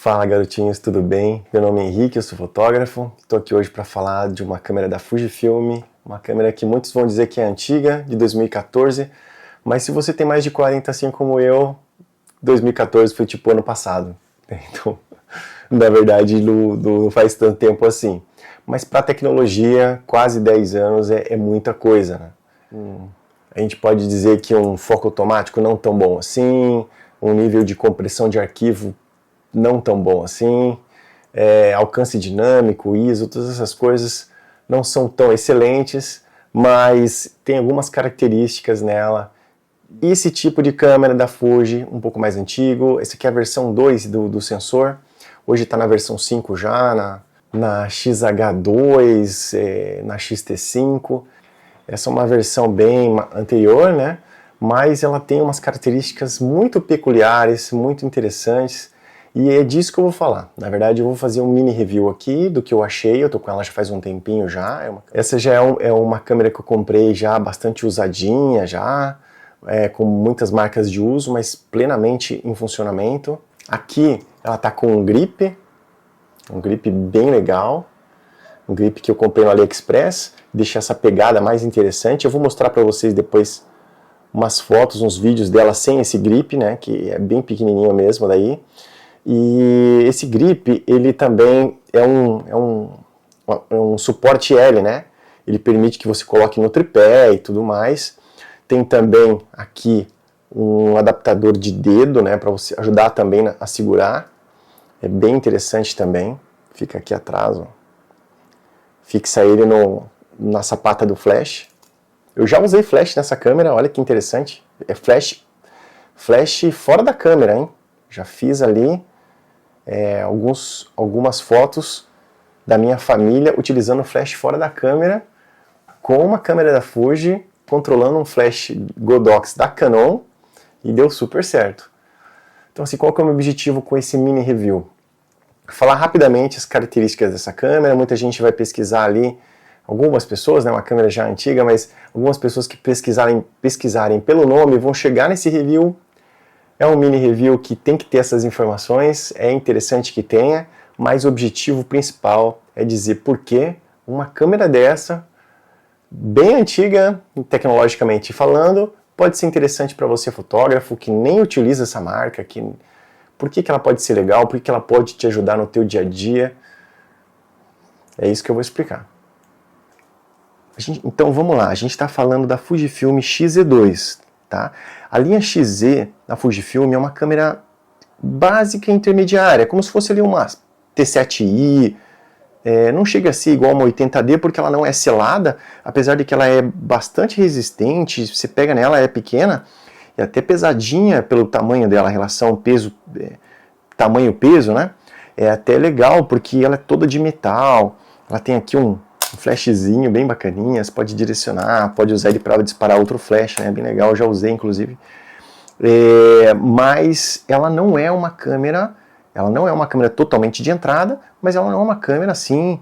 Fala garotinhos, tudo bem? Meu nome é Henrique, eu sou fotógrafo. Estou aqui hoje para falar de uma câmera da Fujifilm, uma câmera que muitos vão dizer que é antiga, de 2014, mas se você tem mais de 40 assim como eu, 2014 foi tipo ano passado. Então, na verdade, não faz tanto tempo assim. Mas para a tecnologia, quase 10 anos é muita coisa, né? A gente pode dizer que um foco automático não tão bom assim, um nível de compressão de arquivo não tão bom assim, alcance dinâmico, ISO, todas essas coisas não são tão excelentes, mas tem algumas características nela. E esse tipo de câmera da Fuji, um pouco mais antigo, esse aqui é a versão 2 do sensor, hoje está na versão 5 já, na XH2, na XT5, essa é uma versão bem anterior, né? Mas ela tem umas características muito peculiares, muito interessantes, e é disso que eu vou falar. Na verdade, eu vou fazer um mini review aqui do que eu achei. Eu tô com ela já faz um tempinho já. Essa já é uma câmera que eu comprei já bastante usadinha já, com muitas marcas de uso, mas plenamente em funcionamento. Aqui ela tá com um grip bem legal, um grip que eu comprei no AliExpress, deixa essa pegada mais interessante. Eu vou mostrar para vocês depois umas fotos, uns vídeos dela sem esse grip, né, que é bem pequenininho mesmo daí. E esse grip, ele também é um suporte L, né? Ele permite que você coloque no tripé e tudo mais. Tem também aqui um adaptador de dedo, né? Para você ajudar também a segurar. É bem interessante também. Fica aqui atrás, ó. Fixa ele na sapata do flash. Eu já usei flash nessa câmera, olha que interessante. É flash fora da câmera, hein? Já fiz ali algumas fotos da minha família utilizando flash fora da câmera, com uma câmera da Fuji, controlando um flash Godox da Canon, e deu super certo. Então assim, qual que é o meu objetivo com esse mini review? Falar rapidamente as características dessa câmera. Muita gente vai pesquisar ali, algumas pessoas, né, uma câmera já antiga, mas algumas pessoas que pesquisarem pelo nome vão chegar nesse review. É um mini review que tem que ter essas informações, é interessante que tenha, mas o objetivo principal é dizer por que uma câmera dessa, bem antiga, tecnologicamente falando, pode ser interessante para você fotógrafo que nem utiliza essa marca, por que ela pode ser legal, por que ela pode te ajudar no teu dia a dia. É isso que eu vou explicar. Então vamos lá, a gente está falando da Fujifilm X-Z2. Tá? A linha XZ da Fujifilm é uma câmera básica e intermediária, como se fosse ali uma T7i, não chega a ser igual uma 80D porque ela não é selada, apesar de que ela é bastante resistente, você pega nela, é pequena, e até pesadinha pelo tamanho dela, a relação tamanho-peso, né? É até legal porque ela é toda de metal, ela tem aqui um flashzinho bem bacaninha, você pode direcionar, pode usar ele para disparar outro flash, né? Bem legal, eu já usei inclusive. Mas ela não é uma câmera totalmente de entrada, mas ela não é uma câmera assim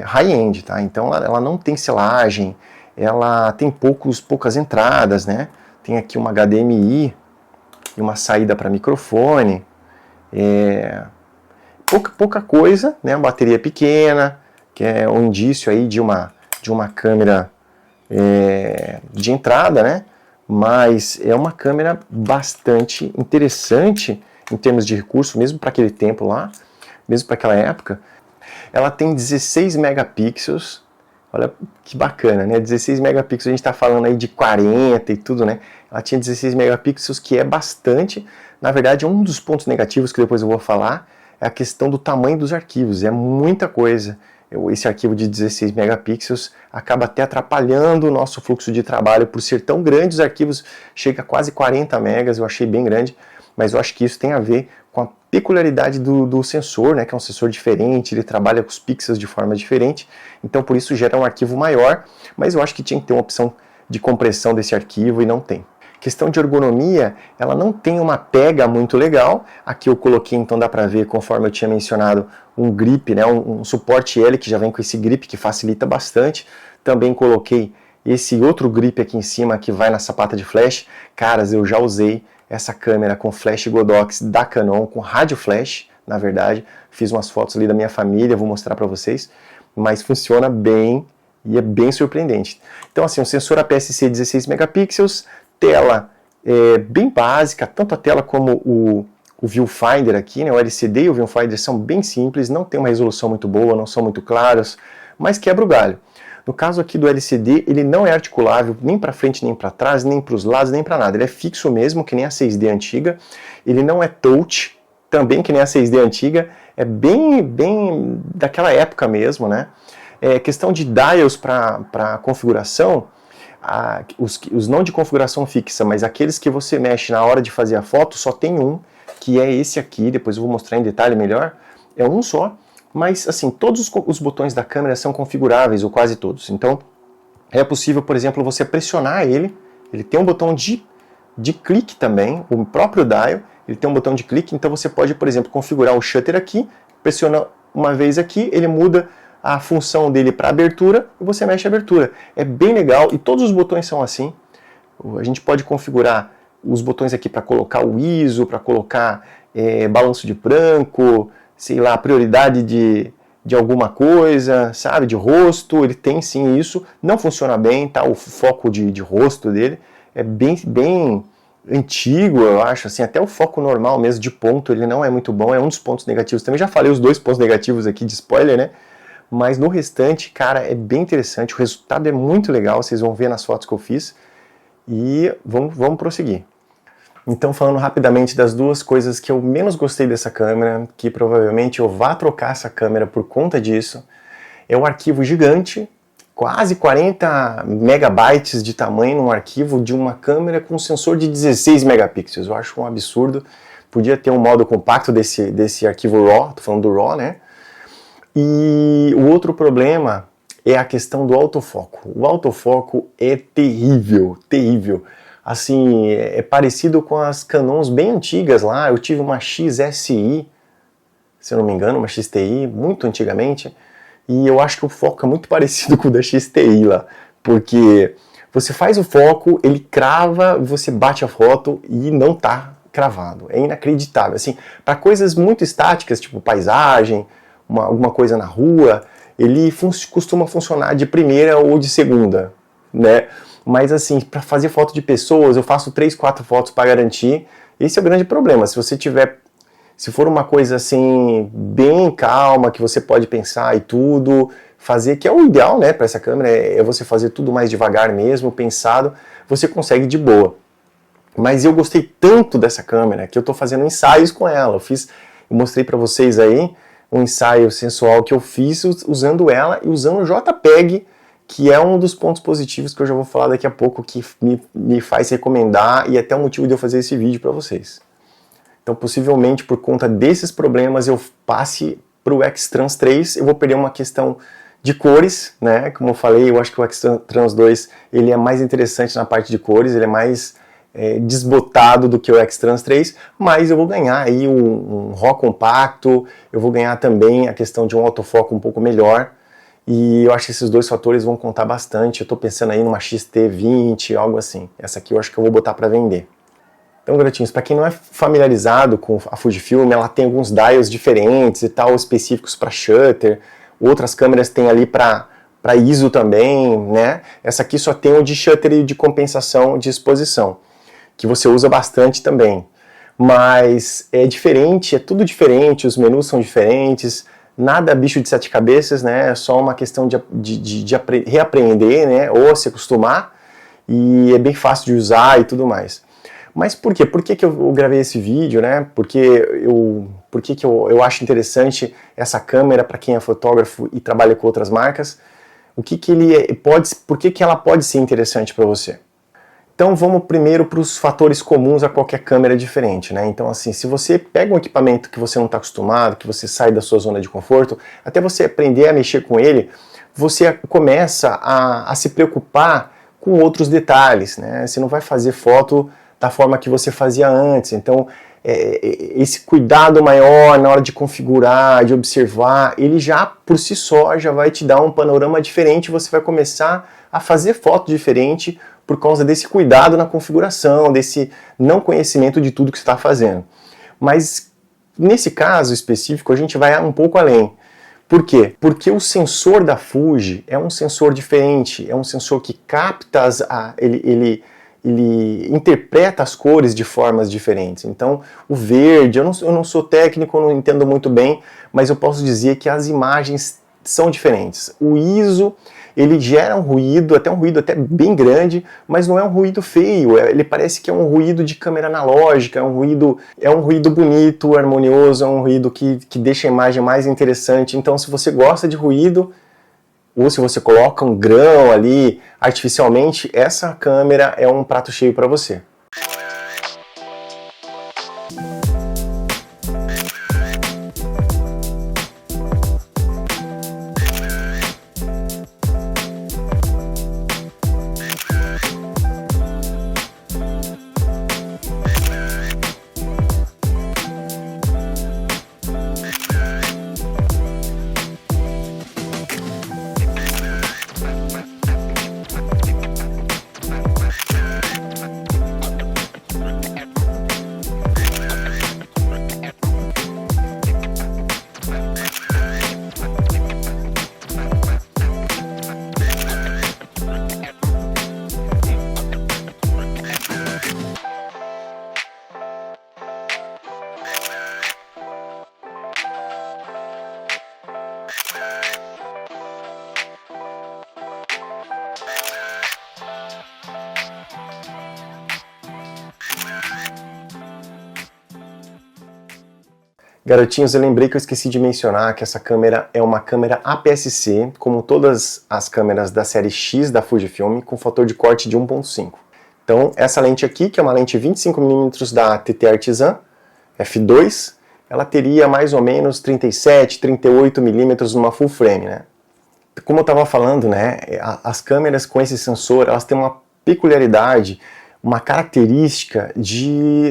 high-end, tá? Então ela não tem selagem, ela tem poucas entradas, né? Tem aqui uma HDMI e uma saída para microfone, pouca coisa, né? A bateria pequena, que é um indício aí de uma câmera de entrada, né? Mas é uma câmera bastante interessante em termos de recurso, mesmo para aquele tempo lá, mesmo para aquela época. Ela tem 16 megapixels, olha que bacana, né? 16 megapixels, a gente está falando aí de 40 e tudo, né? Ela tinha 16 megapixels, que é bastante. Na verdade, um dos pontos negativos que depois eu vou falar é a questão do tamanho dos arquivos, é muita coisa. Esse arquivo de 16 megapixels acaba até atrapalhando o nosso fluxo de trabalho por ser tão grande. Os arquivos chegam a quase 40 megas, eu achei bem grande, mas eu acho que isso tem a ver com a peculiaridade do sensor, né, que é um sensor diferente, ele trabalha com os pixels de forma diferente, então por isso gera um arquivo maior, mas eu acho que tinha que ter uma opção de compressão desse arquivo e não tem. Questão de ergonomia, ela não tem uma pega muito legal. Aqui eu coloquei, então dá para ver, conforme eu tinha mencionado, um grip, né, um suporte L que já vem com esse grip que facilita bastante. Também coloquei esse outro grip aqui em cima que vai na sapata de flash. Caras, eu já usei essa câmera com flash Godox da Canon, com rádio flash, na verdade. Fiz umas fotos ali da minha família, vou mostrar para vocês, mas funciona bem e é bem surpreendente. Então assim, um sensor APS-C 16 megapixels, tela bem básica, tanto a tela como o viewfinder aqui, né, o LCD e o viewfinder são bem simples, não tem uma resolução muito boa, não são muito claros, mas quebra o galho. No caso aqui do LCD, ele não é articulável nem para frente, nem para trás, nem para os lados, nem para nada. Ele é fixo mesmo, que nem a 6D antiga. Ele não é touch, também que nem a 6D antiga. É bem daquela época mesmo, né? Questão de dials para configuração, os não de configuração fixa, mas aqueles que você mexe na hora de fazer a foto, só tem um, que é esse aqui. Depois eu vou mostrar em detalhe melhor. É um só. Mas, assim, todos os botões da câmera são configuráveis, ou quase todos. Então, é possível, por exemplo, você pressionar ele. Ele tem um botão de clique também, o próprio dial, ele tem um botão de clique. Então, você pode, por exemplo, configurar o shutter aqui, pressiona uma vez aqui, ele muda a função dele para abertura e você mexe a abertura. É bem legal e todos os botões são assim. A gente pode configurar os botões aqui para colocar o ISO, para colocar balanço de branco, sei lá, prioridade de alguma coisa, sabe, de rosto. Ele tem sim isso, não funciona bem, tá? O foco de rosto dele é bem antigo, eu acho, assim, até o foco normal mesmo de ponto, ele não é muito bom, é um dos pontos negativos. Também já falei os 2 pontos negativos aqui de spoiler, né? Mas no restante, cara, é bem interessante, o resultado é muito legal, vocês vão ver nas fotos que eu fiz. E vamos prosseguir. Então, falando rapidamente das 2 coisas que eu menos gostei dessa câmera, que provavelmente eu vá trocar essa câmera por conta disso, é o arquivo gigante, quase 40 megabytes de tamanho num arquivo de uma câmera com sensor de 16 megapixels. Eu acho um absurdo. Podia ter um modo compacto desse arquivo RAW, tô falando do RAW, né? E o outro problema é a questão do autofoco. O autofoco é terrível, terrível. Assim, é parecido com as Canons bem antigas lá. Eu tive uma XSI, se eu não me engano, uma XTI, muito antigamente, e eu acho que o foco é muito parecido com o da XTI lá, porque você faz o foco, ele crava, você bate a foto e não tá cravado. É inacreditável. Assim, para coisas muito estáticas, tipo paisagem, alguma coisa na rua, ele costuma funcionar de primeira ou de segunda, né? Mas assim, para fazer foto de pessoas, eu faço 3, 4 fotos para garantir. Esse é o grande problema. Se for uma coisa assim, bem calma, que você pode pensar e tudo, fazer, que é o ideal, né, para essa câmera, é você fazer tudo mais devagar mesmo, pensado, você consegue de boa. Mas eu gostei tanto dessa câmera que eu estou fazendo ensaios com ela. Eu mostrei para vocês aí um ensaio sensual que eu fiz usando ela e usando o JPEG, que é um dos pontos positivos que eu já vou falar daqui a pouco, que me faz recomendar e até o motivo de eu fazer esse vídeo para vocês. Então, possivelmente, por conta desses problemas, eu passe para o X-Trans 3, eu vou perder uma questão de cores, né? Como eu falei, eu acho que o X-Trans 2 ele é mais interessante na parte de cores, ele é mais desbotado do que o X-Trans 3, mas eu vou ganhar aí um RAW compacto, eu vou ganhar também a questão de um autofoco um pouco melhor, e eu acho que esses 2 fatores vão contar bastante. Eu estou pensando aí numa XT20, algo assim. Essa aqui eu acho que eu vou botar para vender. Então, garotinhos, para quem não é familiarizado com a Fujifilm, ela tem alguns dials diferentes e tal, específicos para shutter. Outras câmeras têm ali para ISO também, né? Essa aqui só tem o de shutter e de compensação de exposição, que você usa bastante também. Mas é diferente, é tudo diferente, os menus são diferentes, nada bicho de 7 cabeças, né? É só uma questão de reaprender, né? Ou se acostumar, e é bem fácil de usar e tudo mais. Mas por quê? Por que eu gravei esse vídeo, né? Por que eu acho interessante essa câmera para quem é fotógrafo e trabalha com outras marcas? Por que ela pode ser interessante para você? Então vamos primeiro para os fatores comuns a qualquer câmera diferente, né? Então assim, se você pega um equipamento que você não está acostumado, que você sai da sua zona de conforto, até você aprender a mexer com ele, você começa a se preocupar com outros detalhes, né? Você não vai fazer foto da forma que você fazia antes, então esse cuidado maior na hora de configurar, de observar, ele já por si só já vai te dar um panorama diferente, você vai começar a fazer foto diferente por causa desse cuidado na configuração, desse não conhecimento de tudo que você está fazendo. Mas Nesse caso específico, a gente vai um pouco além. Por quê? Porque o sensor da Fuji é um sensor diferente, é um sensor que capta, ele interpreta as cores de formas diferentes. Então, o verde, eu não sou técnico, eu não entendo muito bem, mas eu posso dizer que as imagens são diferentes. O ISO, ele gera um ruído até bem grande, mas não é um ruído feio, ele parece que é um ruído de câmera analógica, é um ruído bonito, harmonioso, é um ruído que deixa a imagem mais interessante. Então, se você gosta de ruído, ou se você coloca um grão ali artificialmente, essa câmera é um prato cheio para você. Garotinhos, eu lembrei que eu esqueci de mencionar que essa câmera é uma câmera APS-C, como todas as câmeras da série X da Fujifilm, com fator de corte de 1.5. Então, essa lente aqui, que é uma lente 25mm da TT Artisan f2, ela teria mais ou menos 37, 38mm numa full frame, né? Como eu estava falando, né, as câmeras com esse sensor, elas têm uma peculiaridade, uma característica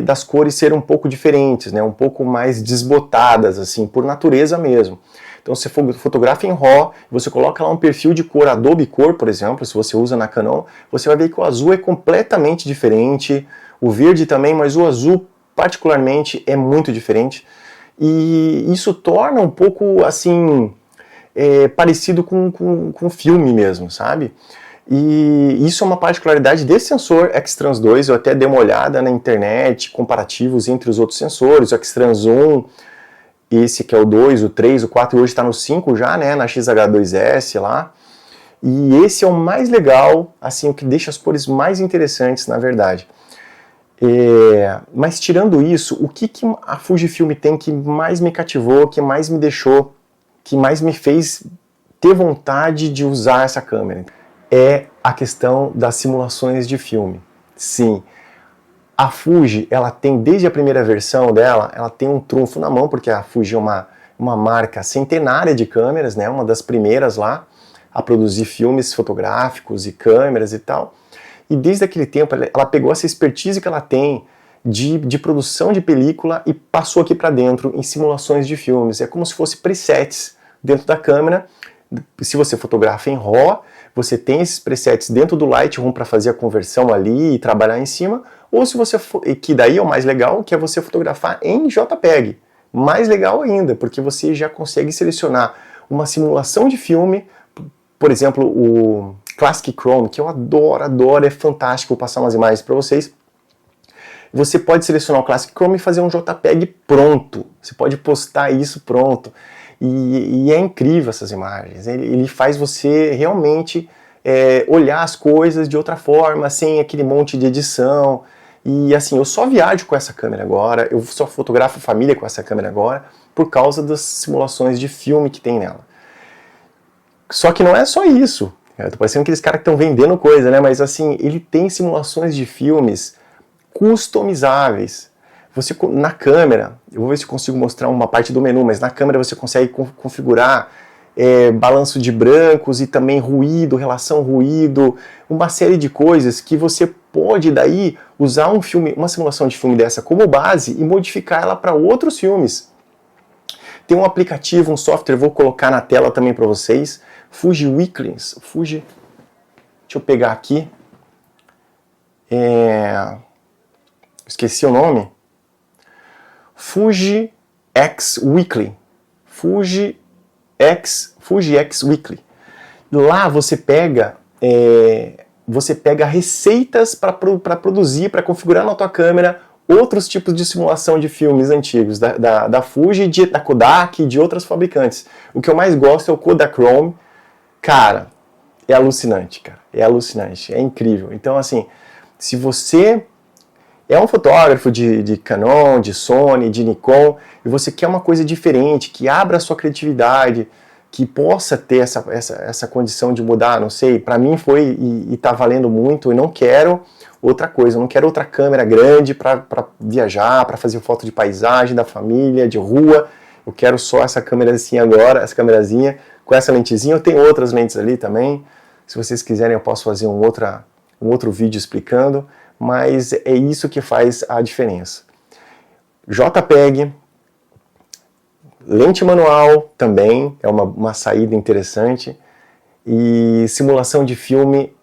das cores serem um pouco diferentes, né, um pouco mais desbotadas, assim, por natureza mesmo. Então, se você fotografa em RAW, você coloca lá um perfil de cor Adobe Cor, por exemplo, se você usa na Canon, você vai ver que o azul é completamente diferente, o verde também, mas o azul particularmente é muito diferente. E isso torna um pouco, assim, parecido com filme mesmo, sabe? E isso é uma particularidade desse sensor X-Trans 2, eu até dei uma olhada na internet, comparativos entre os outros sensores, o X-Trans 1, esse que é o 2, o 3, o 4, e hoje está no 5 já, né, na XH2S lá. E esse é o mais legal, assim, o que deixa as cores mais interessantes, na verdade. Mas tirando isso, o que a Fujifilm tem que mais me cativou, que mais me deixou, que mais me fez ter vontade de usar essa câmera? É a questão das simulações de filme. Sim, a Fuji, ela tem, desde a primeira versão dela, ela tem um trunfo na mão, porque a Fuji é uma marca centenária de câmeras, né, uma das primeiras lá a produzir filmes fotográficos e câmeras e tal. E desde aquele tempo ela pegou essa expertise que ela tem de produção de película e passou aqui para dentro em simulações de filmes. É como se fosse presets dentro da câmera. Se você fotografa em RAW, você tem esses presets dentro do Lightroom para fazer a conversão ali e trabalhar em cima, ou se você que daí é o mais legal, que é você fotografar em JPEG. Mais legal ainda, porque você já consegue selecionar uma simulação de filme, por exemplo, o Classic Chrome, que eu adoro, é fantástico, vou passar umas imagens para vocês. Você pode selecionar o Classic Chrome e fazer um JPEG pronto. Você pode postar isso pronto. E é incrível essas imagens. Ele faz você realmente olhar as coisas de outra forma, sem aquele monte de edição. E assim, eu só viajo com essa câmera agora, eu só fotografo família com essa câmera agora, por causa das simulações de filme que tem nela. Só que não é só isso. Tô parecendo aqueles caras que estão vendendo coisa, né? Mas assim, ele tem simulações de filmes customizáveis. Você, na câmera, eu vou ver se eu consigo mostrar uma parte do menu, mas na câmera você consegue configurar balanço de brancos e também ruído, relação ruído, uma série de coisas que você pode daí usar uma simulação de filme dessa como base e modificar ela para outros filmes. Tem um aplicativo, um software, vou colocar na tela também para vocês, Fuji Weeklings, deixa eu pegar aqui, esqueci o nome, Fuji X Weekly. Fuji X Weekly. Lá você pega receitas para produzir, para configurar na tua câmera outros tipos de simulação de filmes antigos, da Fuji, da Kodak e de outras fabricantes. O que eu mais gosto é o Kodachrome. Cara, é alucinante, cara. É alucinante, é incrível. Então, assim, se você é um fotógrafo de Canon, de Sony, de Nikon, e você quer uma coisa diferente, que abra a sua criatividade, que possa ter essa condição de mudar, não sei, para mim foi e tá valendo muito, e não quero outra coisa, eu não quero outra câmera grande para viajar, para fazer foto de paisagem, da família, de rua, eu quero só essa câmera assim agora, essa câmerazinha, com essa lentezinha, eu tenho outras lentes ali também, se vocês quiserem eu posso fazer um outro vídeo explicando, mas é isso que faz a diferença. JPEG, lente manual também é uma saída interessante, e simulação de filme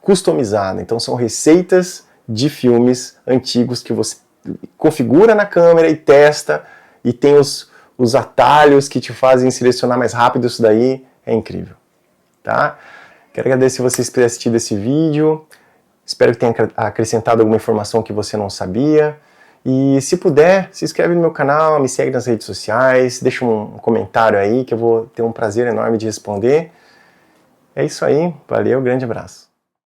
customizada. Então são receitas de filmes antigos que você configura na câmera e testa, e tem os atalhos que te fazem selecionar mais rápido. Isso daí é incrível, tá? Quero agradecer vocês por terem assistido esse vídeo, espero que tenha acrescentado alguma informação que você não sabia. E se puder, se inscreve no meu canal, me segue nas redes sociais, deixa um comentário aí que eu vou ter um prazer enorme de responder. É isso aí, valeu, grande abraço.